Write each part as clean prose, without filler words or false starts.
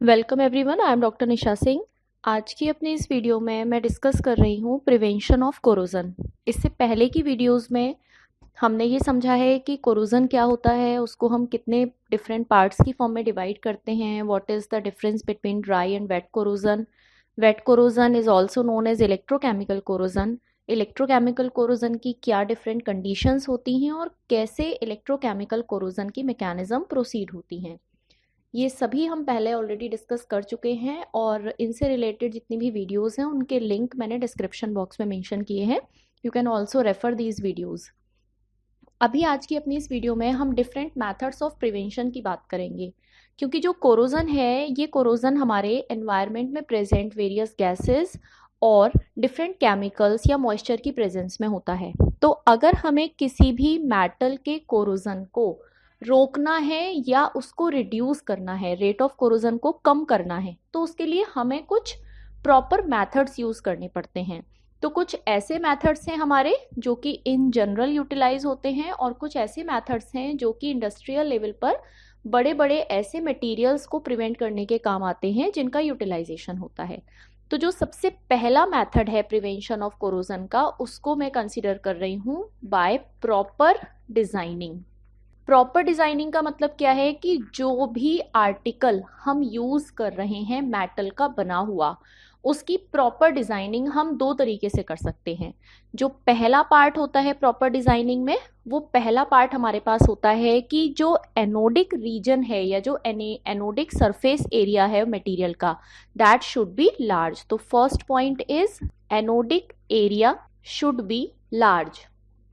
Welcome everyone, I am doctor Nisha Singh. आज की अपनी इस वीडियो में मैं डिस्कस कर रही हूँ प्रिवेंशन ऑफ कोरोजन। इससे पहले की वीडियोस में हमने ये समझा है कि कोरोजन क्या होता है, उसको हम कितने डिफरेंट पार्ट्स की फॉर्म में डिवाइड करते हैं, what is the difference between dry and wet corrosion. Wet corrosion is also known as electrochemical corrosion. Electrochemical corrosion की क्या डिफरेंट कंडीशंस होती हैं और कैसे इलेक्ट्रोकेमिकल कोरोजन की मैकेनिज्म प्रोसीड होती हैं, ये सभी हम पहले ऑलरेडी डिस्कस कर चुके हैं और इनसे रिलेटेड जितनी भी वीडियोस हैं उनके लिंक मैंने डिस्क्रिप्शन बॉक्स में मेंशन किए हैं। You can also refer these videos. अभी आज की अपनी इस वीडियो में हम डिफरेंट मेथड्स ऑफ प्रिवेंशन की बात करेंगे, क्योंकि जो कोरोजन है ये कोरोजन हमारे एनवायरनमेंट में प्रेजेंट वेरियस गैसेस और डिफरेंट केमिकल्स या मॉइस्चर की प्रेजेंस में होता है। तो अगर हमें किसी भी मेटल के कोरोजन को रोकना है या उसको रिड्यूस करना है, रेट ऑफ कोरोजन को कम करना है, तो उसके लिए हमें कुछ प्रॉपर मेथड्स यूज करने पड़ते हैं। तो कुछ ऐसे मेथड्स हैं हमारे जो कि इन जनरल यूटिलाइज होते हैं और कुछ ऐसे मेथड्स हैं जो कि इंडस्ट्रियल लेवल पर बड़े बड़े ऐसे मटेरियल्स को प्रिवेंट करने के काम आते हैं जिनका यूटिलाइजेशन होता है। तो जो सबसे पहला मेथड है प्रिवेंशन ऑफ कोरोजन का, उसको मैं कंसिडर कर रही हूँ by proper designing. Proper designing का मतलब क्या है कि जो भी आर्टिकल हम यूज कर रहे हैं मेटल का बना हुआ, उसकी प्रॉपर डिजाइनिंग हम दो तरीके से कर सकते हैं। जो पहला पार्ट होता है प्रॉपर डिजाइनिंग में, वो पहला पार्ट हमारे पास होता है कि जो एनोडिक रीजन है या जो एनोडिक सरफेस एरिया है मटेरियल का, दैट शुड बी लार्ज। तो first point is anodic area should be large.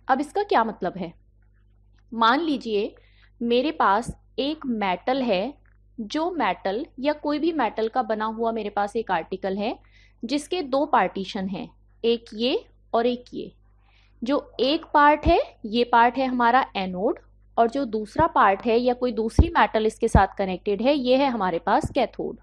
अब इसका क्या मतलब है? मान लीजिए मेरे पास एक मेटल है, जो मेटल या कोई भी मेटल का बना हुआ मेरे पास एक आर्टिकल है जिसके दो पार्टीशन हैं, एक ये और एक ये। जो एक पार्ट है, ये पार्ट है हमारा एनोड, और जो दूसरा पार्ट है या कोई दूसरी मेटल इसके साथ कनेक्टेड है, ये है हमारे पास कैथोड।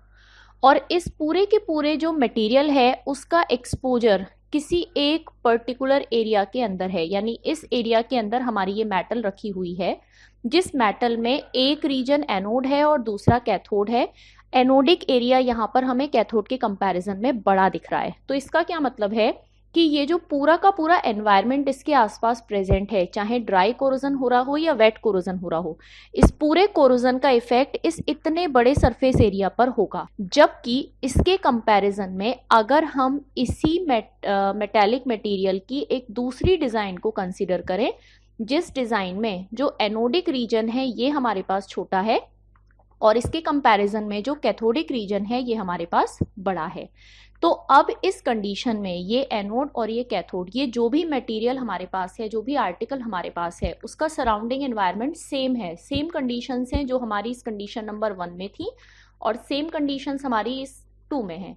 और इस पूरे के पूरे जो मटेरियल है उसका एक्सपोजर किसी एक पर्टिकुलर एरिया के अंदर है, यानी इस एरिया के अंदर हमारी ये मेटल रखी हुई है, जिस मेटल में एक रीजन एनोड है और दूसरा कैथोड है। एनोडिक एरिया यहाँ पर हमें कैथोड के कंपैरिजन में बड़ा दिख रहा है। तो इसका क्या मतलब है कि ये जो पूरा का पूरा एनवायरनमेंट इसके आसपास प्रेजेंट है, चाहे ड्राई कोरोजन हो रहा हो या वेट कोरोजन हो रहा हो, इस पूरे कोरोजन का इफेक्ट इस इतने बड़े सरफेस एरिया पर होगा। जबकि इसके कंपैरिजन में अगर हम इसी मेटेलिक मटेरियल की एक दूसरी डिजाइन को कंसीडर करें, जिस डिजाइन में जो एनोडिक रीजन है ये हमारे पास छोटा है और इसके कंपैरिजन में जो कैथोडिक रीजन है ये हमारे पास बड़ा है, तो अब इस कंडीशन में ये एनोड और ये कैथोड, ये जो भी मटेरियल हमारे पास है, जो भी आर्टिकल हमारे पास है, उसका सराउंडिंग एनवायरनमेंट सेम है। सेम कंडीशंस हैं जो हमारी इस कंडीशन नंबर 1 में थी और सेम कंडीशंस हमारी इस 2 में है।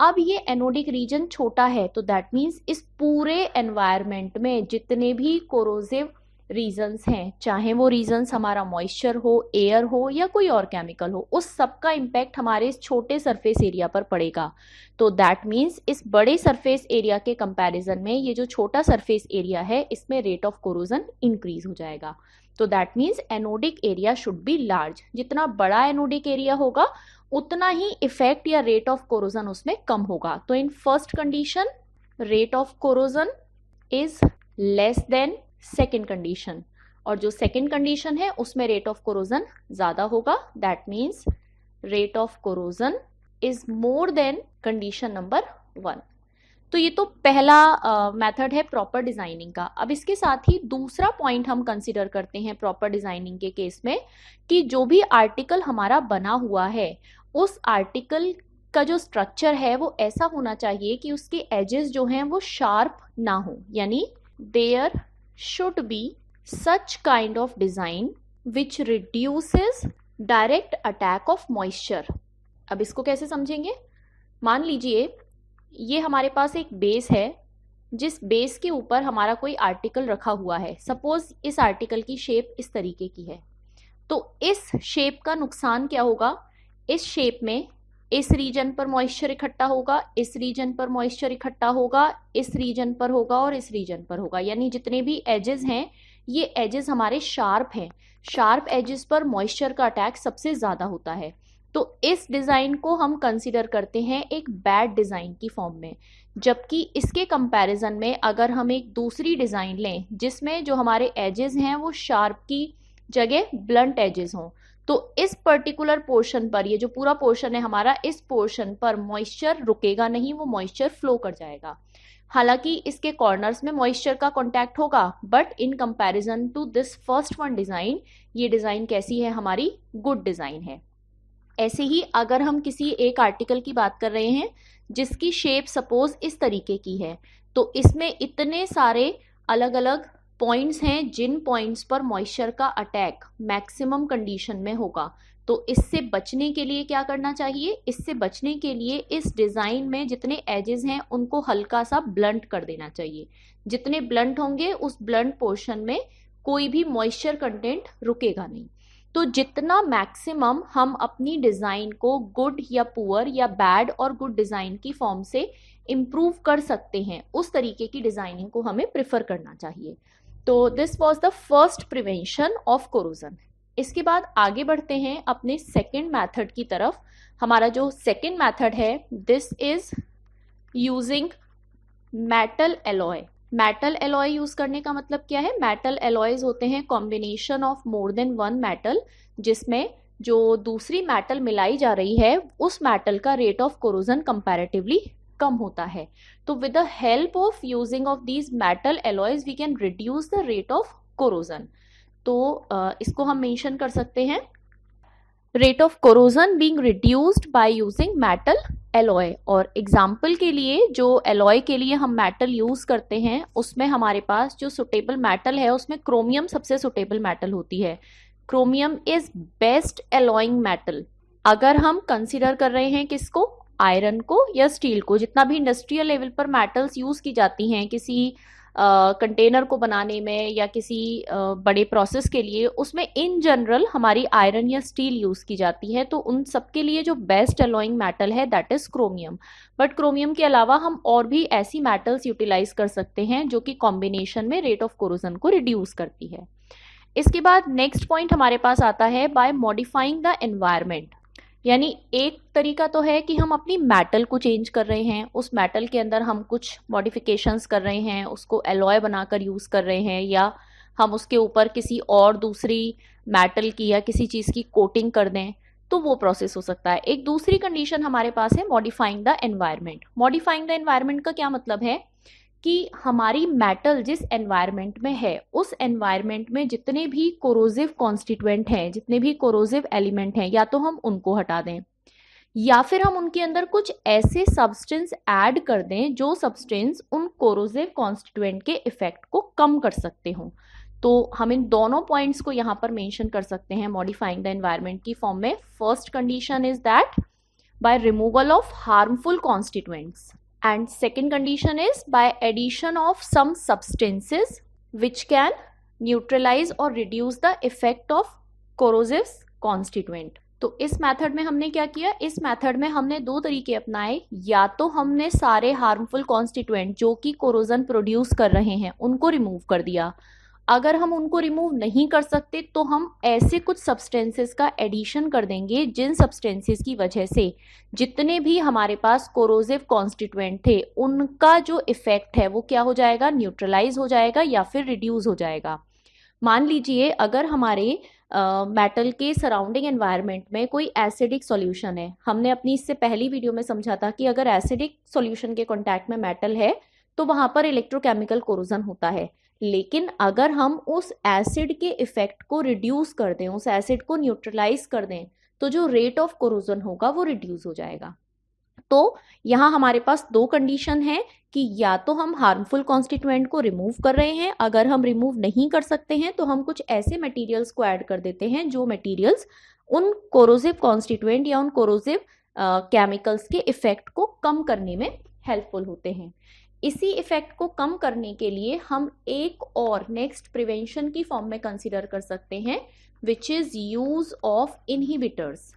अब ये एनोडिक रीजन छोटा है, तो दैट मीन्स इस पूरे एनवायरनमेंट में जितने भी कोरोजिव रीजन्स हैं, चाहे वो रीजन्स हमारा मॉइस्चर हो, एयर हो या कोई और केमिकल हो, उस सब का इम्पैक्ट हमारे इस छोटे सरफेस एरिया पर पड़ेगा। तो दैट मीन्स इस बड़े सरफेस एरिया के कंपैरिजन में ये जो छोटा सरफेस एरिया है, इसमें रेट ऑफ कोरोजन इंक्रीज हो जाएगा। तो that means anodic area should be large. जितना बड़ा एनोडिक एरिया होगा उतना ही इफेक्ट या रेट ऑफ कोरोजन उसमें कम होगा। तो in first condition rate of corrosion is less than second condition, और जो सेकेंड कंडीशन है उसमें रेट ऑफ कोरोजन ज्यादा होगा। That means rate of corrosion is more than condition number 1। तो ये तो पहला मेथड है प्रॉपर डिजाइनिंग का। अब इसके साथ ही दूसरा पॉइंट हम कंसिडर करते हैं प्रॉपर डिजाइनिंग के केस में कि जो भी आर्टिकल हमारा बना हुआ है, उस आर्टिकल का जो स्ट्रक्चर है वो ऐसा होना चाहिए कि उसके एजेस जो हैं वो शार्प ना हो, यानी there should be such kind of design which reduces direct attack of moisture। अब इसको कैसे समझेंगे? मान लीजिए ये हमारे पास एक बेस है, जिस बेस के ऊपर हमारा कोई आर्टिकल रखा हुआ है। सपोज इस आर्टिकल की शेप इस तरीके की है, तो इस शेप का नुकसान क्या होगा? इस शेप में इस रीजन पर मॉइस्चर इकट्ठा होगा, इस रीजन पर मॉइस्चर इकट्ठा होगा, इस रीजन पर होगा और इस रीजन पर होगा, यानी जितने भी एजेस हैं ये एजेस हमारे शार्प हैं। शार्प एजेस पर मॉइस्चर का अटैक सबसे ज्यादा होता है। तो इस डिज़ाइन को हम कंसिडर करते हैं एक बैड डिज़ाइन की फॉर्म में। जबकि इसके कंपैरिजन में अगर हम एक दूसरी डिज़ाइन लें जिसमें जो हमारे एजेस हैं वो शार्प की जगह ब्लंट एजेस हों, तो इस पर्टिकुलर पोर्शन पर, ये जो पूरा पोर्शन है हमारा, इस पोर्शन पर मॉइस्चर रुकेगा नहीं, वो मॉइस्चर फ्लो कर जाएगा। हालांकि इसके कॉर्नर्स में मॉइस्चर का कांटेक्ट होगा, but in comparison to this first one design, ये डिज़ाइन कैसी है हमारी? गुड डिज़ाइन है। ऐसे ही अगर हम किसी एक आर्टिकल की बात कर रहे हैं जिसकी शेप सपोज इस तरीके की है, तो इसमें इतने सारे अलग अलग पॉइंट्स हैं जिन पॉइंट्स पर मॉइस्चर का अटैक मैक्सिमम कंडीशन में होगा। तो इससे बचने के लिए क्या करना चाहिए? इससे बचने के लिए इस डिज़ाइन में जितने एजेस हैं उनको हल्का सा ब्लंट कर देना चाहिए। जितने ब्लंट होंगे उस ब्लंट पोर्शन में कोई भी मॉइस्चर कंटेंट रुकेगा नहीं। तो जितना मैक्सिमम हम अपनी डिज़ाइन को गुड या पुअर या बैड और गुड डिज़ाइन की फॉर्म से इम्प्रूव कर सकते हैं, उस तरीके की डिज़ाइनिंग को हमें प्रेफर करना चाहिए। तो this was the first prevention of corrosion. इसके बाद आगे बढ़ते हैं अपने सेकेंड मैथड की तरफ। हमारा जो सेकेंड मैथड है, this is using metal alloy. Metal alloy use करने का मतलब क्या है? मेटल एलॉयज होते हैं combination of more than one metal, जिसमें जो दूसरी मेटल मिलाई जा रही है उस मेटल का रेट ऑफ कोरोजन कंपैरेटिवली कम होता है। तो with the help of using of these metal alloys we can reduce the rate of corrosion. तो इसको हम मेंशन कर सकते हैं, rate of corrosion being reduced by using metal alloy. और एग्जाम्पल के लिए जो एलॉय के लिए हम मेटल यूज करते हैं उसमें हमारे पास जो सुटेबल मेटल है उसमें क्रोमियम सबसे सुटेबल मेटल होती है। Chromium is best alloying metal. अगर हम कंसिडर कर रहे हैं किसको? आयरन को या स्टील को। जितना भी इंडस्ट्रियल लेवल पर मेटल्स यूज की जाती हैं किसी कंटेनर को बनाने में या किसी बड़े प्रोसेस के लिए, उसमें इन जनरल हमारी आयरन या स्टील यूज की जाती है। तो उन सब के लिए जो बेस्ट एलॉइंग मेटल है that is chromium. But chromium के अलावा हम और भी ऐसी मेटल्स यूटिलाइज कर सकते हैं जो कि कॉम्बिनेशन में रेट ऑफ कोरोजन को रिड्यूस करती है। इसके बाद नेक्स्ट पॉइंट हमारे पास आता है बाय मॉडिफाइंग द एनवायरमेंट। यानी एक तरीका तो है कि हम अपनी मेटल को चेंज कर रहे हैं, उस मेटल के अंदर हम कुछ मॉडिफिकेशंस कर रहे हैं, उसको एलॉय बनाकर यूज़ कर रहे हैं, या हम उसके ऊपर किसी और दूसरी मेटल की या किसी चीज़ की कोटिंग कर दें, तो वो प्रोसेस हो सकता है। एक दूसरी कंडीशन हमारे पास है modifying the environment. Modifying the environment का क्या मतलब है कि हमारी मेटल जिस एनवायरमेंट में है उस एनवायरमेंट में जितने भी कोरोजिव कॉन्स्टिट्यूएंट हैं, जितने भी कोरोजिव एलिमेंट हैं, या तो हम उनको हटा दें या फिर हम उनके अंदर कुछ ऐसे सब्सटेंस ऐड कर दें जो सब्सटेंस उन कोरोजिव कॉन्स्टिट्यूएंट के इफेक्ट को कम कर सकते हों। तो हम इन दोनों पॉइंट्स को यहाँ पर मेंशन कर सकते हैं मॉडिफाइंग द एनवायरमेंट की फॉर्म में। First condition is that bye removal of harmful constituents, and second condition is by addition of some substances which can neutralize or reduce the effect of corrosive constituent। तो इस method में हमने क्या किया? इस method में हमने दो तरीके अपनाए। या तो हमने सारे हार्मफुल कॉन्स्टिट्यूएंट जो कि कोरोजन प्रोड्यूस कर रहे हैं उनको रिमूव कर दिया। अगर हम उनको रिमूव नहीं कर सकते तो हम ऐसे कुछ सब्सटेंसेस का एडिशन कर देंगे जिन सब्सटेंसेस की वजह से जितने भी हमारे पास कोरोजिव कॉन्स्टिट्यूएंट थे उनका जो इफेक्ट है वो क्या हो जाएगा? न्यूट्रलाइज हो जाएगा या फिर रिड्यूस हो जाएगा। मान लीजिए अगर हमारे मेटल के सराउंडिंग एनवायरनमेंट में कोई एसिडिक सॉल्यूशन है। हमने अपनी इससे पहली वीडियो में समझा था कि अगर एसिडिक सॉल्यूशन के कॉन्टैक्ट में मेटल है तो वहां पर इलेक्ट्रोकेमिकल कोरोजन होता है। लेकिन अगर हम उस एसिड के इफेक्ट को रिड्यूस कर दें, उस एसिड को न्यूट्रलाइज कर दें, तो जो रेट ऑफ कोरोजन होगा वो रिड्यूस हो जाएगा। तो यहाँ हमारे पास दो कंडीशन है कि या तो हम हार्मफुल कॉन्स्टिट्यूएंट को रिमूव कर रहे हैं, अगर हम रिमूव नहीं कर सकते हैं तो हम कुछ ऐसे मटेरियल्स को ऐड कर देते हैं जो मटेरियल्स उन कोरोजिव कॉन्स्टिट्यूएंट या उन कोरोजिव केमिकल्स के इफेक्ट को कम करने में हेल्पफुल होते हैं। इसी इफेक्ट को कम करने के लिए हम एक और नेक्स्ट प्रिवेंशन की फॉर्म में कंसीडर कर सकते हैं which is use of inhibitors.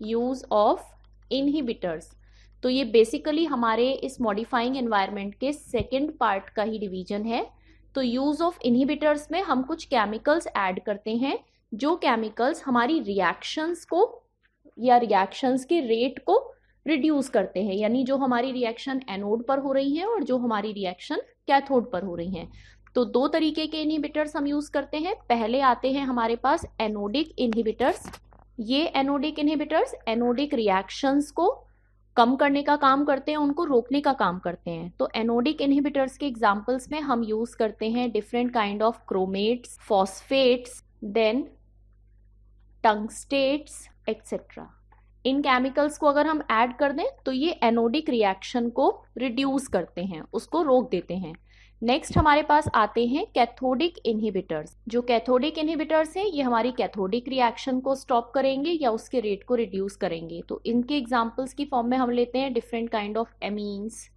Use of inhibitors, तो ये बेसिकली हमारे इस मॉडिफाइंग एनवायरनमेंट के सेकेंड पार्ट का ही डिवीजन है। तो यूज ऑफ इनहिबिटर्स में हम कुछ केमिकल्स ऐड करते हैं जो केमिकल्स हमारी रिएक्शंस को या रिएक्शंस के रेट को रिड्यूस करते हैं, यानी जो हमारी रिएक्शन एनोड पर हो रही है और जो हमारी रिएक्शन कैथोड पर हो रही है। तो दो तरीके के इनहिबिटर्स हम यूज करते हैं। पहले आते हैं हमारे पास एनोडिक इनहिबिटर्स। ये एनोडिक इनहिबिटर्स एनोडिक रिएक्शंस को कम करने का काम करते हैं, उनको रोकने का काम करते हैं। तो एनोडिक इनहिबिटर्स के एग्जांपल्स में हम यूज करते हैं different kind of chromates, phosphates, then tungstates etcetera. इन केमिकल्स को अगर हम ऐड कर दें तो ये एनोडिक रिएक्शन को रिड्यूस करते हैं, उसको रोक देते हैं। नेक्स्ट हमारे पास आते हैं कैथोडिक इनहिबिटर्स। जो कैथोडिक इनहिबिटर्स हैं ये हमारी कैथोडिक रिएक्शन को स्टॉप करेंगे या उसके रेट को रिड्यूस करेंगे। तो इनके एग्जांपल्स की फॉर्म में हम लेते हैं different kind of amines,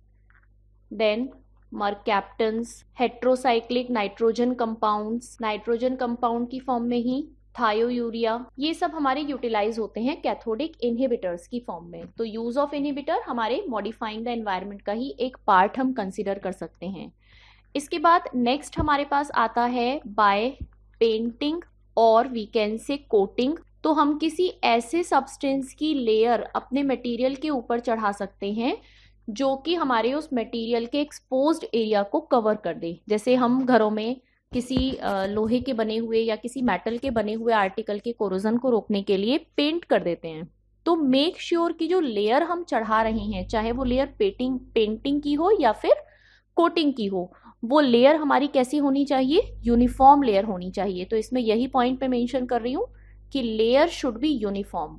then mercaptans, heterocyclic nitrogen compounds, nitrogen compound की फॉर्म में ही थायोयूरिया। ये सब हमारे यूटिलाइज होते हैं कैथोडिक इनहिबिटर्स की फॉर्म में। तो यूज ऑफ इनहिबिटर हमारे मॉडिफाइंग द एनवायरनमेंट का ही एक पार्ट हम कंसिडर कर सकते हैं। इसके बाद नेक्स्ट हमारे पास आता है बाय पेंटिंग और वी कैन से कोटिंग। तो हम किसी ऐसे सब्सटेंस की लेयर अपने मटेरियल के ऊपर चढ़ा सकते हैं जो कि हमारे उस मटेरियल के एक्सपोज्ड एरिया को कवर कर दे। जैसे हम घरों में किसी लोहे के बने हुए या किसी मेटल के बने हुए आर्टिकल के कोरोजन को रोकने के लिए पेंट कर देते हैं। तो मेक श्योर कि जो लेयर हम चढ़ा रहे हैं, चाहे वो लेयर पेंटिंग की हो या फिर कोटिंग की हो, वो लेयर हमारी कैसी होनी चाहिए, यूनिफॉर्म लेयर होनी चाहिए। तो इसमें यही पॉइंट पे मेंशन कर रही हूँ कि लेयर शुड बी यूनिफॉर्म।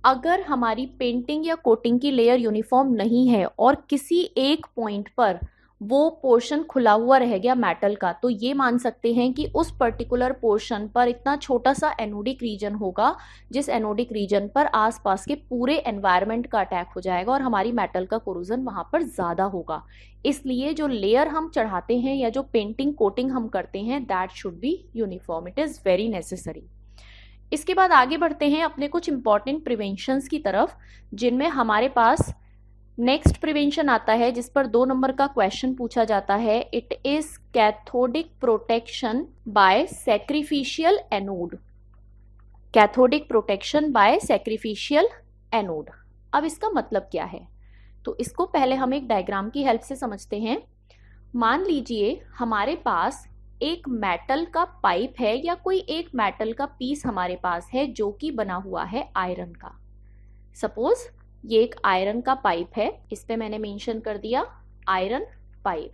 अगर हमारी पेंटिंग या कोटिंग की लेयर यूनिफॉर्म नहीं है और किसी एक पॉइंट पर वो पोर्शन खुला हुआ रह गया मेटल का, तो ये मान सकते हैं कि उस पर्टिकुलर पोर्शन पर इतना छोटा सा एनोडिक रीजन होगा जिस एनोडिक रीजन पर आसपास के पूरे एनवायरनमेंट का अटैक हो जाएगा और हमारी मेटल का कोरोजन वहां पर ज्यादा होगा। इसलिए जो लेयर हम चढ़ाते हैं या जो पेंटिंग कोटिंग हम करते हैं, that should be uniform, it is very necessary. इसके बाद आगे बढ़ते हैं अपने कुछ इंपॉर्टेंट प्रिवेंशंस की तरफ, जिनमें हमारे पास नेक्स्ट प्रिवेंशन आता है जिस पर 2 नंबर का क्वेश्चन पूछा जाता है। It is cathodic protection bye sacrificial anode. Cathodic protection bye sacrificial anode. अब इसका मतलब क्या है, तो इसको पहले हम एक डायग्राम की हेल्प से समझते हैं। मान लीजिए हमारे पास एक मेटल का पाइप है या कोई एक मेटल का पीस हमारे पास है जो कि बना हुआ है आयरन का। सपोज ये एक आयरन का पाइप है, इस पे मैंने मेंशन कर दिया आयरन पाइप,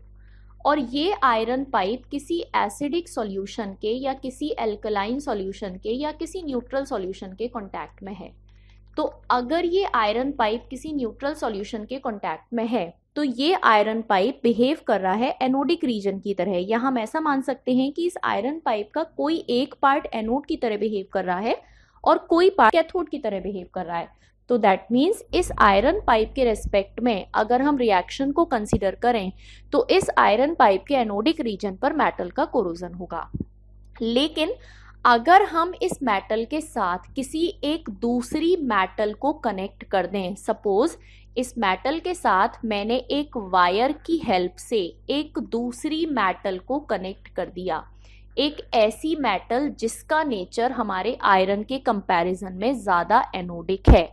और ये आयरन पाइप किसी एसिडिक सॉल्यूशन के या किसी एल्कलाइन सॉल्यूशन के या किसी न्यूट्रल सॉल्यूशन के कांटेक्ट में है। तो अगर ये आयरन पाइप किसी न्यूट्रल सॉल्यूशन के कांटेक्ट में है तो ये आयरन पाइप बिहेव कर रहा है एनोडिक रीजन की तरह, या हम ऐसा मान सकते हैं कि इस आयरन पाइप का कोई एक पार्ट एनोड की तरह बिहेव कर रहा है और कोई पार्ट कैथोड की तरह बिहेव कर रहा है। तो दैट मीन्स इस आयरन पाइप के रेस्पेक्ट में अगर हम रिएक्शन को कंसीडर करें तो इस आयरन पाइप के एनोडिक रीजन पर मेटल का कोरोजन होगा। लेकिन अगर हम इस मेटल के साथ किसी एक दूसरी मेटल को कनेक्ट कर दें, सपोज इस मेटल के साथ मैंने एक वायर की हेल्प से एक दूसरी मेटल को कनेक्ट कर दिया, एक ऐसी मेटल जिसका नेचर हमारे आयरन के कंपैरिजन में ज्यादा एनोडिक है।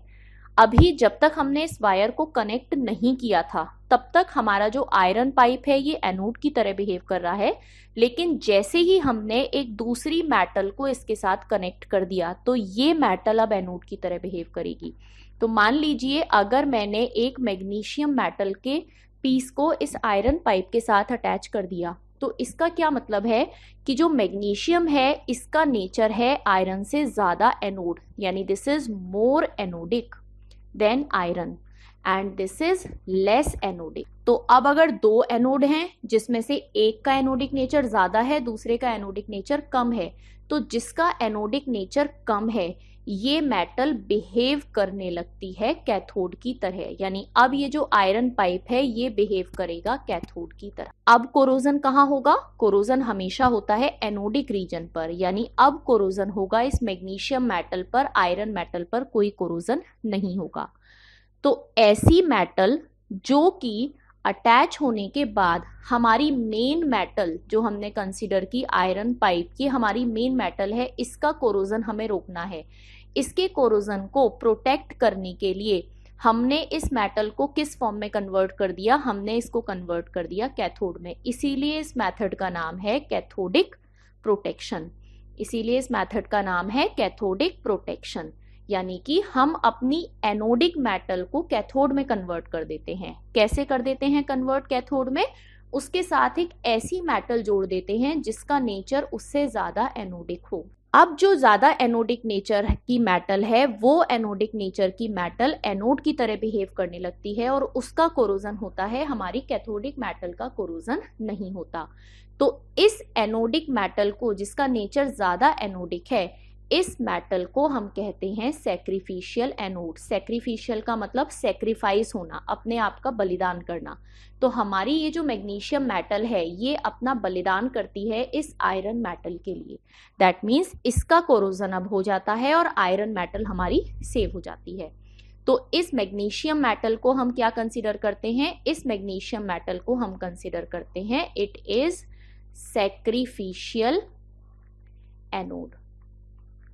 अभी जब तक हमने इस वायर को कनेक्ट नहीं किया था तब तक हमारा जो आयरन पाइप है ये एनोड की तरह बिहेव कर रहा है, लेकिन जैसे ही हमने एक दूसरी मेटल को इसके साथ कनेक्ट कर दिया तो ये मेटल अब एनोड की तरह बिहेव करेगी। तो मान लीजिए अगर मैंने एक मैग्नीशियम मेटल के पीस को इस आयरन पाइप के साथ अटैच कर दिया, तो इसका क्या मतलब है कि जो मैग्नीशियम है इसका नेचर है आयरन से ज्यादा एनोड, यानी this is more anodic than iron and this is less anodic. तो अब अगर 2 एनोड हैं जिसमें से एक का एनोडिक नेचर ज्यादा है, दूसरे का एनोडिक नेचर कम है, तो जिसका एनोडिक नेचर कम है ये मेटल बिहेव करने लगती है कैथोड की तरह, यानी अब ये जो आयरन पाइप है ये बिहेव करेगा कैथोड की तरह। अब कोरोजन कहाँ होगा, कोरोजन हमेशा होता है एनोडिक रीजन पर, यानी अब कोरोजन होगा इस मैग्नीशियम मेटल पर, आयरन मेटल पर कोई कोरोजन नहीं होगा। तो ऐसी मेटल जो कि अटैच होने के बाद हमारी मेन मेटल जो हमने कंसीडर की आयरन पाइप की, हमारी मेन मेटल है, इसका कोरोजन हमें रोकना है। इसके कोरोजन को प्रोटेक्ट करने के लिए हमने इस मेटल को किस फॉर्म में कन्वर्ट कर दिया, हमने इसको कन्वर्ट कर दिया कैथोड में। इसीलिए इस मेथड का नाम है कैथोडिक प्रोटेक्शन। इसीलिए इस मेथड का नाम है कैथोडिक प्रोटेक्शन, यानी कि हम अपनी एनोडिक मेटल को कैथोड में कन्वर्ट कर देते हैं। कैसे कर देते हैं कन्वर्ट कैथोड में? उसके साथ एक ऐसी मेटल जोड़ देते हैं जिसका नेचर उससे ज्यादा एनोडिक हो। अब जो ज्यादा एनोडिक नेचर की मेटल है, वो एनोडिक नेचर की मेटल एनोड की तरह बिहेव करने लगती है और उसका कोरोजन होता है, हमारी कैथोडिक मेटल का कोरोजन नहीं होता। तो इस एनोडिक मेटल को, जिसका नेचर ज्यादा एनोडिक है, इस मेटल को हम कहते हैं सैक्रिफिशियल एनोड। सैक्रिफिशियल का मतलब सैक्रिफाइस होना, अपने आप का बलिदान करना। तो हमारी ये जो मैग्नीशियम मेटल है, ये अपना बलिदान करती है इस आयरन मेटल के लिए। दैट मीन्स इसका कोरोजन अब हो जाता है और आयरन मेटल हमारी सेव हो जाती है। तो इस मैग्नीशियम मेटल को हम क्या कंसीडर करते हैं? इस मैग्नीशियम मेटल को हम कंसीडर करते हैं इट इज सैक्रिफिशियल एनोड।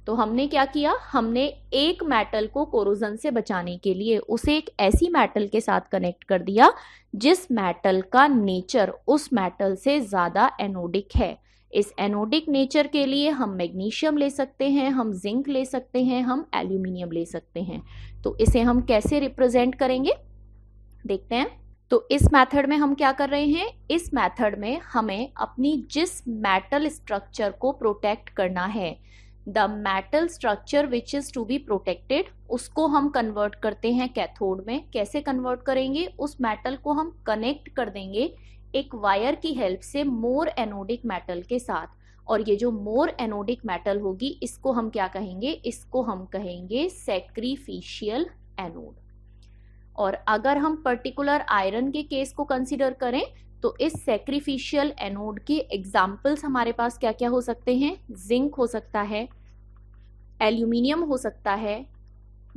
तो हमने क्या किया? हमने एक मेटल को कोरोजन से बचाने के लिए उसे एक ऐसी मेटल के साथ कनेक्ट कर दिया जिस मेटल का नेचर उस मेटल से ज्यादा एनोडिक है। इस एनोडिक नेचर के लिए हम मैग्नीशियम ले सकते हैं, हम जिंक ले सकते हैं, हम एल्यूमिनियम ले सकते हैं। तो इसे हम कैसे रिप्रेजेंट करेंगे देखते हैं। तो इस मेथड में हम क्या कर रहे हैं? इस मेथड में हमें अपनी जिस मेटल स्ट्रक्चर को प्रोटेक्ट करना है, the metal structure which is to be protected, उसको हम कन्वर्ट करते हैं कैथोड में। कैसे कन्वर्ट करेंगे? उस मेटल को हम कनेक्ट कर देंगे एक वायर की हेल्प से मोर एनोडिक मेटल के साथ, और ये जो मोर एनोडिक मेटल होगी, इसको हम क्या कहेंगे? इसको हम कहेंगे सैक्रिफिशियल एनोड। और अगर हम पर्टिकुलर आयरन के केस को कंसीडर करें तो इस सैक्रिफिशियल एनोड के एग्जाम्पल्स हमारे पास क्या क्या हो सकते हैं? जिंक हो सकता है, एल्यूमिनियम हो सकता है,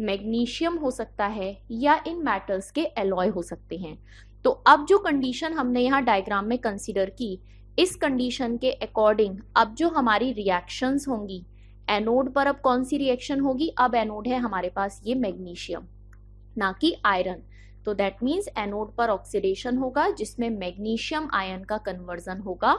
मैग्नीशियम हो सकता है, या इन मेटल्स के एलॉय हो सकते हैं। तो अब जो कंडीशन हमने यहाँ डायग्राम में कंसीडर की, इस कंडीशन के अकॉर्डिंग अब जो हमारी रिएक्शंस होंगी, एनोड पर अब कौन सी रिएक्शन होगी? अब एनोड है हमारे पास ये मैग्नीशियम, ना कि आयरन। तो दैट मीन्स एनोड पर ऑक्सीडेशन होगा जिसमें मैग्नीशियम आयन का कन्वर्जन होगा,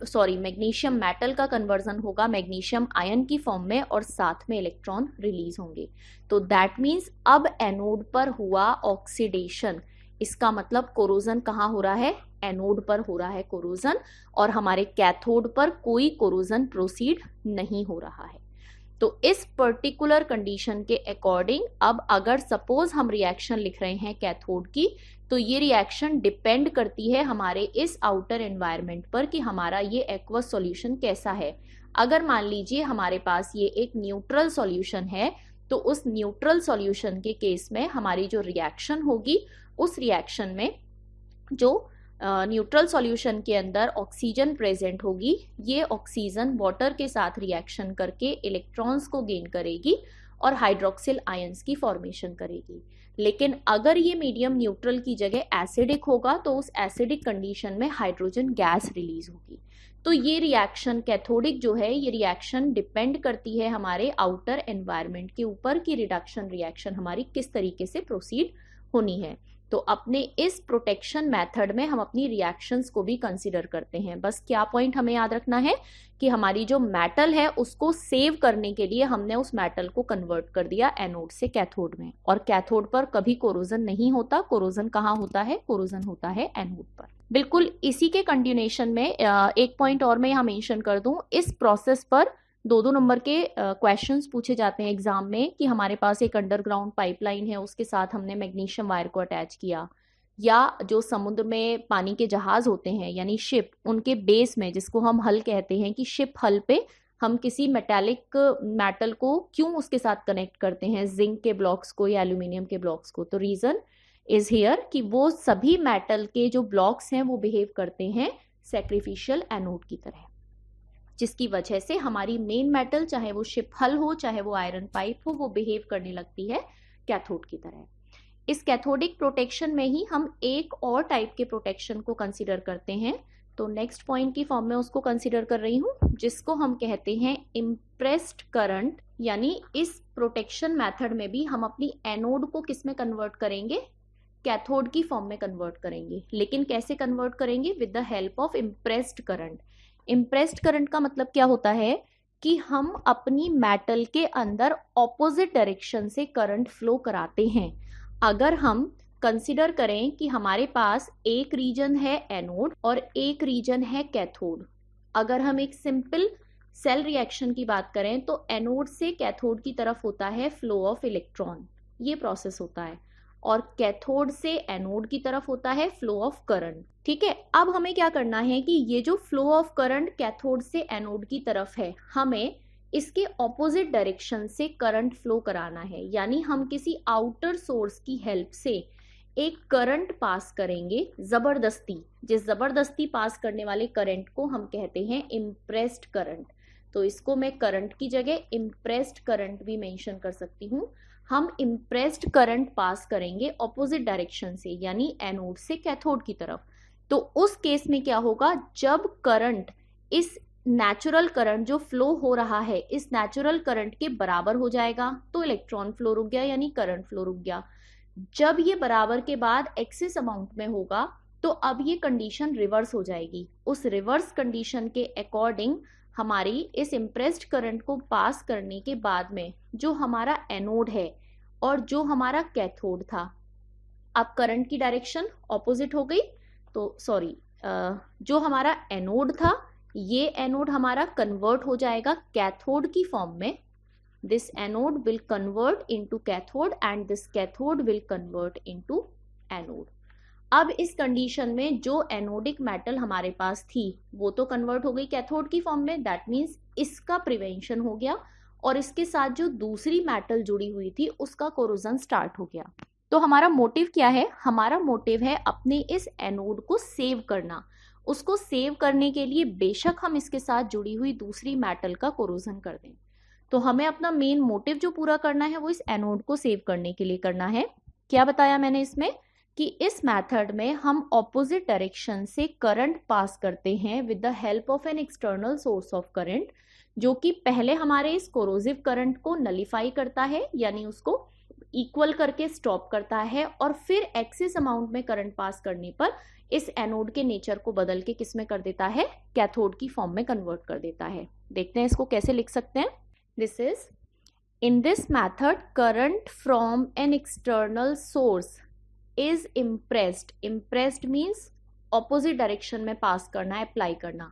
मैग्नीशियम मेटल का कन्वर्जन होगा मैग्नीशियम आयन की फॉर्म में, और साथ में इलेक्ट्रॉन रिलीज होंगे। तो दैट मीन्स अब एनोड पर हुआ ऑक्सीडेशन, इसका मतलब कोरोजन कहाँ हो रहा है? एनोड पर हो रहा है कोरोजन, और हमारे कैथोड पर कोई कोरोजन प्रोसीड नहीं हो रहा है। तो इस पर्टिकुलर कंडीशन के अकॉर्डिंग अब अगर सपोज हम रिएक्शन लिख रहे हैं कैथोड की, तो ये रिएक्शन डिपेंड करती है हमारे इस आउटर एनवायरनमेंट पर कि हमारा ये एक्वस सॉल्यूशन कैसा है। अगर मान लीजिए हमारे पास ये एक न्यूट्रल सॉल्यूशन है, तो उस न्यूट्रल सॉल्यूशन के केस में हमारी जो रिएक्शन होगी, उस रिएक्शन में जो न्यूट्रल सॉल्यूशन के अंदर ऑक्सीजन प्रेजेंट होगी, ये ऑक्सीजन वाटर के साथ रिएक्शन करके इलेक्ट्रॉन्स को गेन करेगी और हाइड्रोक्सिल आयंस की फॉर्मेशन करेगी। लेकिन अगर ये मीडियम न्यूट्रल की जगह एसिडिक होगा, तो उस एसिडिक कंडीशन में हाइड्रोजन गैस रिलीज होगी। तो ये रिएक्शन कैथोडिक जो है, ये रिएक्शन डिपेंड करती है हमारे आउटर एनवायरनमेंट के ऊपर कि रिडक्शन रिएक्शन हमारी किस तरीके से प्रोसीड होनी है। तो अपने इस प्रोटेक्शन मेथड में हम अपनी रिएक्शंस को भी कंसीडर करते हैं। बस क्या पॉइंट हमें याद रखना है कि हमारी जो मेटल है उसको सेव करने के लिए हमने उस मेटल को कन्वर्ट कर दिया एनोड से कैथोड में, और कैथोड पर कभी कोरोजन नहीं होता। कोरोजन कहाँ होता है? कोरोजन होता है एनोड पर। बिल्कुल इसी के कंटिन्यूएशन में एक पॉइंट और मैं यहाँ मेंशन कर दूं, इस प्रोसेस पर 2-2 नंबर के क्वेश्चंस पूछे जाते हैं एग्जाम में कि हमारे पास एक अंडरग्राउंड पाइपलाइन है, उसके साथ हमने मैग्नीशियम वायर को अटैच किया, या जो समुद्र में पानी के जहाज होते हैं यानी शिप, उनके बेस में, जिसको हम हल कहते हैं, कि शिप हल पे हम किसी मेटालिक मेटल को क्यों उसके साथ कनेक्ट करते हैं, जिंक के ब्लॉक्स को या एल्यूमिनियम के ब्लॉक्स को। तो रीजन इज हियर कि वो सभी मेटल के जो ब्लॉक्स हैं वो बिहेव करते हैं सैक्रिफिशियल एनोड की तरह, जिसकी वजह से हमारी मेन मेटल, चाहे वो शिप हल हो चाहे वो आयरन पाइप हो, वो बिहेव करने लगती है कैथोड की तरह। इस कैथोडिक प्रोटेक्शन में ही हम एक और टाइप के प्रोटेक्शन को कंसीडर करते हैं। तो नेक्स्ट पॉइंट की फॉर्म में उसको कंसीडर कर रही हूँ, जिसको हम कहते हैं इम्प्रेस्ड करंट। यानी इस प्रोटेक्शन मेथड में भी हम अपनी एनोड को किस में कन्वर्ट करेंगे, कैथोड की फॉर्म में कन्वर्ट करेंगे। लेकिन कैसे कन्वर्ट करेंगे, with the help of impressed current. Impressed current का मतलब क्या होता है कि हम अपनी मेटल के अंदर ऑपोजिट डायरेक्शन से करंट फ्लो कराते हैं। अगर हम कंसिडर करें कि हमारे पास एक रीजन है एनोड और एक रीजन है कैथोड। अगर हम एक सिंपल सेल रिएक्शन की बात करें तो एनोड से कैथोड की तरफ होता है फ्लो ऑफ इलेक्ट्रॉन, ये प्रोसेस होता है, और कैथोड से एनोड की तरफ होता है फ्लो ऑफ करंट। ठीक है, अब हमें क्या करना है कि ये जो फ्लो ऑफ करंट कैथोड से एनोड की तरफ है, हमें इसके ऑपोजिट डायरेक्शन से करंट फ्लो कराना है। यानी हम किसी आउटर सोर्स की हेल्प से एक करंट पास करेंगे जबरदस्ती। जिस जबरदस्ती पास करने वाले करंट को हम कहते हैं इम्प्रेस्ड करंट। तो इसको मैं करंट की जगह इम्प्रेस्ड करंट भी मेंशन कर सकती हूँ। हम इम्प्रेस्ड करंट पास करेंगे ऑपोजिट डायरेक्शन से, यानी एनोड से कैथोड की तरफ। तो उस केस में क्या होगा, जब करंट इस नेचुरल करंट जो फ्लो हो रहा है इस नेचुरल करंट के बराबर हो जाएगा तो इलेक्ट्रॉन फ्लो रुक गया, यानी करंट फ्लो रुक गया। जब ये बराबर के बाद एक्सेस अमाउंट में होगा तो अब ये कंडीशन रिवर्स हो जाएगी। उस रिवर्स कंडीशन के अकॉर्डिंग हमारी इस इम्प्रेस्ड करंट को पास करने के बाद में जो हमारा एनोड है और जो हमारा कैथोड था, अब करंट की डायरेक्शन ऑपोजिट हो गई। तो सॉरी, जो हमारा एनोड था ये एनोड हमारा कन्वर्ट हो जाएगा कैथोड की फॉर्म में। This anode will convert into cathode and this cathode will convert into anode. अब इस कंडीशन में जो एनोडिक मेटल हमारे पास थी वो तो कन्वर्ट हो गई कैथोड की फॉर्म में, दैट मीन्स इसका प्रिवेंशन हो गया, और इसके साथ जो दूसरी मेटल जुड़ी हुई थी उसका कोरोजन स्टार्ट हो गया। तो हमारा मोटिव क्या है, हमारा मोटिव है अपने इस एनोड को सेव करना। उसको सेव करने के लिए बेशक हम इसके साथ जुड़ी हुई दूसरी मेटल का कोरोजन कर दें, तो हमें अपना मेन मोटिव जो पूरा करना है वो इस एनोड को सेव करने के लिए करना है। क्या बताया मैंने इसमें कि इस मेथड में हम ऑपोजिट डायरेक्शन से करंट पास करते हैं with the help of N external source of current, जो कि पहले हमारे इस कोरोसिव करंट को नलिफाई करता है, यानी उसको इक्वल करके स्टॉप करता है, और फिर एक्सेस अमाउंट में करंट पास करने पर इस एनोड के नेचर को बदल के किस में कर देता है, कैथोड की फॉर्म में कन्वर्ट कर देता है। देखते हैं इसको कैसे लिख सकते हैं। This is, in this method current from an external source is impressed. Impressed means opposite direction में पास करना, अप्लाई करना,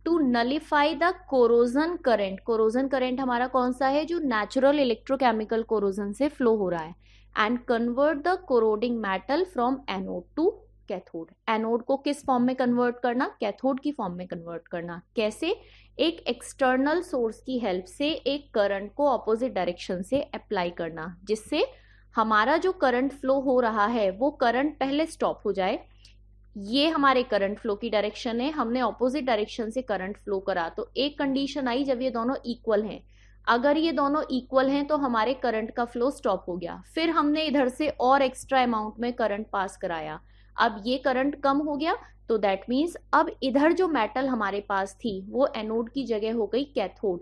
to nullify the corrosion current. Corrosion current हमारा कौन सा है, जो नेचुरल इलेक्ट्रोकेमिकल कोरोजन से फ्लो हो रहा है, and convert the corroding metal from anode to cathode. Anode को किस फॉर्म में कन्वर्ट करना, कैथोड की फॉर्म में कन्वर्ट करना। कैसे, एक एक्सटर्नल सोर्स की हेल्प से एक करंट को ऑपोजिट डायरेक्शन से अप्लाई करना, जिससे हमारा जो करंट फ्लो हो रहा है वो करंट पहले स्टॉप हो जाए। ये हमारे करंट फ्लो की डायरेक्शन है, हमने ऑपोजिट डायरेक्शन से करंट फ्लो करा, तो एक कंडीशन आई जब ये दोनों इक्वल हैं। अगर ये दोनों इक्वल हैं तो हमारे करंट का फ्लो स्टॉप हो गया। फिर हमने इधर से और एक्स्ट्रा अमाउंट में करंट पास कराया, अब ये करंट कम हो गया, तो दैट मीन्स अब इधर जो मेटल हमारे पास थी वो एनोड की जगह हो गई कैथोड,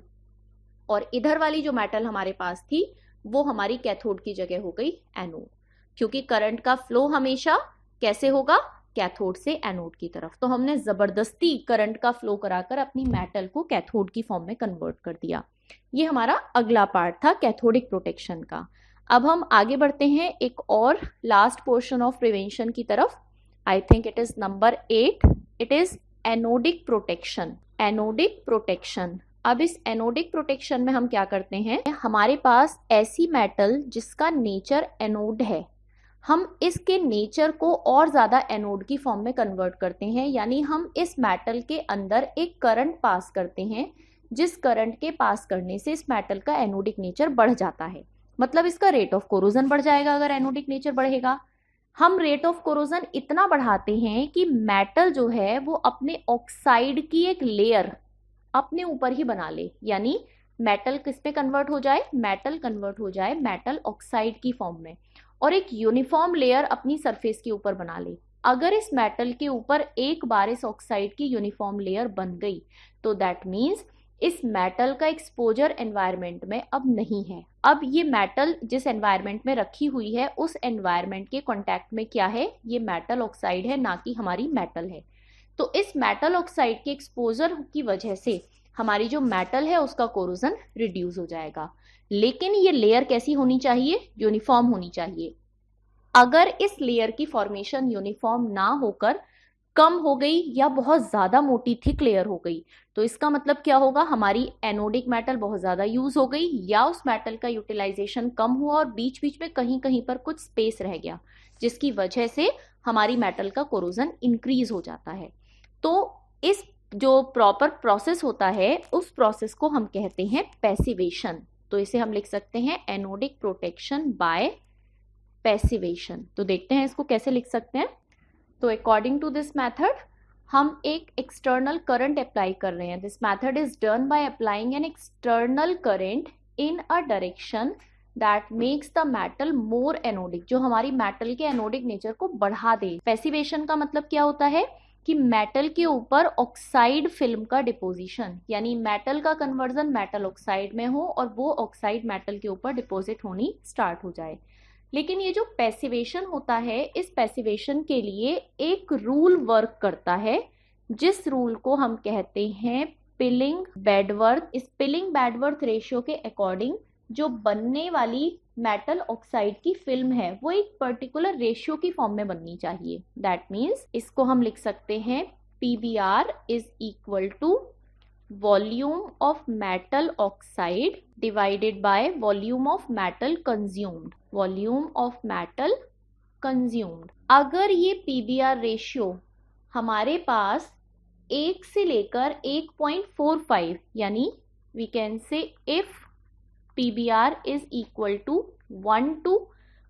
और इधर वाली जो मेटल हमारे पास थी वो हमारी कैथोड की जगह हो गई एनोड। क्योंकि करंट का फ्लो हमेशा कैसे होगा, कैथोड से एनोड की तरफ। तो हमने जबरदस्ती करंट का फ्लो कराकर अपनी मेटल को कैथोड की फॉर्म में कन्वर्ट कर दिया। ये हमारा अगला पार्ट था कैथोडिक प्रोटेक्शन का। अब हम आगे बढ़ते हैं एक और लास्ट पोर्शन ऑफ प्रिवेंशन की तरफ। I think it is number 8, it is anodic protection. Anodic protection, अब इस एनोडिक प्रोटेक्शन में हम क्या करते हैं, हमारे पास ऐसी मेटल जिसका नेचर एनोड है, हम इसके नेचर को और ज़्यादा एनोड की फॉर्म में कन्वर्ट करते हैं। यानी हम इस मेटल के अंदर एक करंट पास करते हैं, जिस करंट के पास करने से इस मेटल का एनोडिक नेचर बढ़ जाता है। मतलब इसका रेट ऑफ कोरोजन बढ़ जाएगा अगर एनोडिक नेचर बढ़ेगा। हम रेट ऑफ कोरोजन इतना बढ़ाते हैं कि मेटल जो है वो अपने ऑक्साइड की एक लेयर अपने ऊपर ही बना ले, यानी मेटल किस में कन्वर्ट हो जाए, मेटल कन्वर्ट हो जाए मेटल ऑक्साइड की फॉर्म में। और एक यूनिफॉर्म लेयर अपनी सरफेस के ऊपर बना ले। अगर इस मेटल के ऊपर एक बार इस ऑक्साइड की यूनिफॉर्म लेयर बन गई तो दैट मीन्स इस मेटल का एक्सपोजर एनवायरनमेंट में अब नहीं है। अब ये मेटल जिस एनवायरनमेंट में रखी हुई है उस एनवायरनमेंट के कांटेक्ट में क्या है, ये मेटल ऑक्साइड है, ना कि हमारी मेटल है। तो इस मेटल ऑक्साइड के एक्सपोजर की वजह से हमारी जो मेटल है उसका कोरोजन रिड्यूस हो जाएगा। लेकिन ये लेयर कैसी होनी चाहिए, यूनिफॉर्म होनी चाहिए। अगर इस लेयर की फॉर्मेशन यूनिफॉर्म ना होकर कम हो गई या बहुत ज्यादा मोटी थिक लेयर हो गई तो इसका मतलब क्या होगा, हमारी एनोडिक मेटल बहुत ज्यादा यूज हो गई या उस मेटल का यूटिलाइजेशन कम हुआ और बीच बीच में कहीं कहीं पर कुछ स्पेस रह गया, जिसकी वजह से हमारी मेटल का कोरोजन इंक्रीज हो जाता है। तो इस जो प्रॉपर प्रोसेस होता है उस प्रोसेस को हम कहते हैं पैसिवेशन। तो इसे हम लिख सकते हैं एनोडिक प्रोटेक्शन बाय पैसिवेशन। तो देखते हैं इसको कैसे लिख सकते हैं। तो अकॉर्डिंग टू दिस मेथड हम एक एक्सटर्नल करंट अप्लाई कर रहे हैं। This method is done by applying an external current in a direction that makes the metal more anodic, जो हमारी मेटल के एनोडिक नेचर को बढ़ा दे। पैसिवेशन का मतलब क्या होता है कि मेटल के ऊपर ऑक्साइड फिल्म का डिपोजिशन, यानी मेटल का कन्वर्जन मेटल ऑक्साइड में हो और वो ऑक्साइड मेटल के ऊपर डिपोजिट होनी स्टार्ट हो जाए। लेकिन ये जो पैसिवेशन होता है, इस पैसिवेशन के लिए एक रूल वर्क करता है जिस रूल को हम कहते हैं पिलिंग बेडवर्थ। इस पिलिंग बेडवर्थ रेशियो के अकॉर्डिंग जो बनने वाली मेटल ऑक्साइड की फिल्म है वो एक पर्टिकुलर रेशियो की फॉर्म में बननी चाहिए। दैट मीन्स इसको हम लिख सकते हैं PBr is equal to volume of metal oxide divided by volume of metal consumed. Volume of metal consumed. अगर ये PBr रेशियो हमारे पास 1 से लेकर 1.45 यानी we can say if PBr is equal to 1 to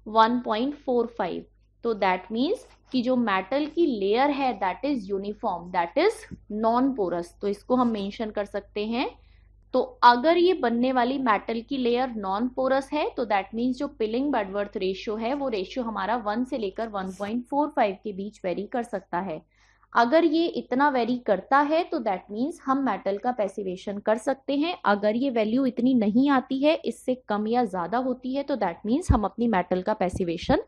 1.45 तो दैट मीन्स कि जो metal की लेयर है that is uniform, that is non porous. तो इसको हम मेंशन कर सकते हैं। तो अगर ये बनने वाली मेटल की लेयर नॉन पोरस है तो दैट मीन्स जो पिलिंग बेडवर्थ रेशियो है वो रेशियो हमारा 1 से लेकर 1.45 के बीच वेरी कर सकता है। अगर ये इतना वेरी करता है तो दैट मीन्स हम मेटल का पैसिवेशन कर सकते हैं। अगर ये वैल्यू इतनी नहीं आती है, इससे कम या ज़्यादा होती है तो दैट मीन्स हम अपनी मेटल का पैसिवेशन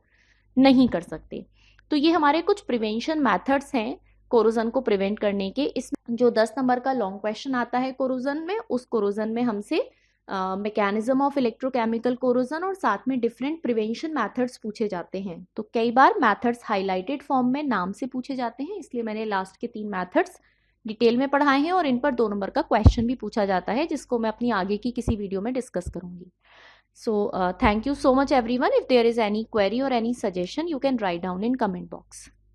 नहीं कर सकते। तो ये हमारे कुछ प्रिवेंशन मेथड्स हैं कोरोजन को प्रिवेंट करने के। इस जो 10 नंबर का लॉन्ग क्वेश्चन आता है कोरोजन में, उस कोरोजन में हमसे मैकेनिज्म ऑफ इलेक्ट्रोकेमिकल कोरोजन और साथ में डिफरेंट प्रिवेंशन मेथड्स पूछे जाते हैं। तो कई बार मेथड्स हाईलाइटेड फॉर्म में नाम से पूछे जाते हैं, इसलिए मैंने लास्ट के 3 मेथड्स डिटेल में पढ़ाए हैं और इन पर 2 नंबर का क्वेश्चन भी पूछा जाता है जिसको मैं अपनी आगे की किसी वीडियो में डिस्कस करूंगी। So thank you so much everyone. If there is any query or any suggestion, you can write down in comment box.